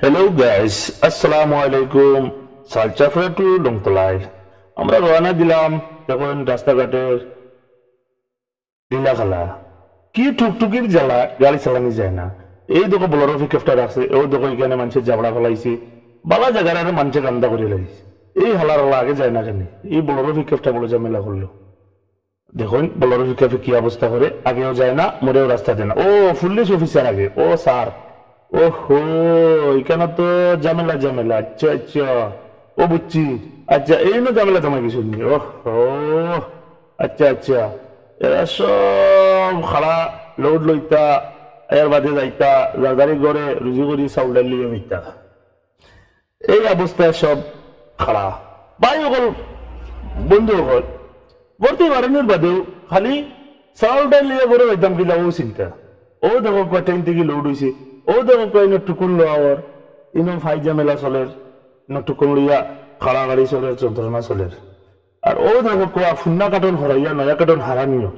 Hello guys, আসসালামু আলাইকুম। সালচাফরা two লংতলায় আমরা রওনা দিলাম। তখন রাস্তাঘাটের লীলা খেলা কি টুকটুকির জ্বালা, গাড়ি চালানি যায় না। এই দেখো বলর পিকআপটা রাখছে, ও দেখো এখানে মানুষের জাবড়া ফেলাইছে, বালা জায়গার আর মানুষের গান্দা করে লাগিয়েছে। এই হালার হলা আগে যায় না কেন? এই বলর পিকআপটা বলে ঝামেলা করলো। দেখুন বলর পিকআপে কি অবস্থা করে, আগেও যায় না, মরেও রাস্তা দেয় না। ও পুলিশ অফিসার আগে, ও স্যার, ওহো, এখানে তো ঝামেলা ঝামেলা। আচ্ছা আচ্ছা, ও বুঝছি। আচ্ছা, এই না ঝামেলা তোমায় কিছু নেই। ওহো, আচ্ছা আচ্ছা, এরা সব খাড়া লোড লইতা, এর বাদে যাইতা, গাড়ি করে রুজি করি চাউল ডাল লিয়ে মিতা। এই অবস্থায় সব খাড়া ভাই সকল, বন্ধু সকল, ভর্তি বাড়ানোর বাদেও খালি চাউল ডাল লিয়ে করে যাইতাম কিলা, ও চিন্তা। ও দেখো কয়টাইন থেকে লোড হয়েছে, ও দেখো কয় টুকুন লোয়ার, ইনো ফাই ঝামেলা চলের, টুকুন লইয়া খাড়া গাড়ি চলের, যন্ত্রণা চলের। আর ও দেখো কোয়া ফুন্না কার্টন হরাইয়া নয়া কার্টন হারানিও।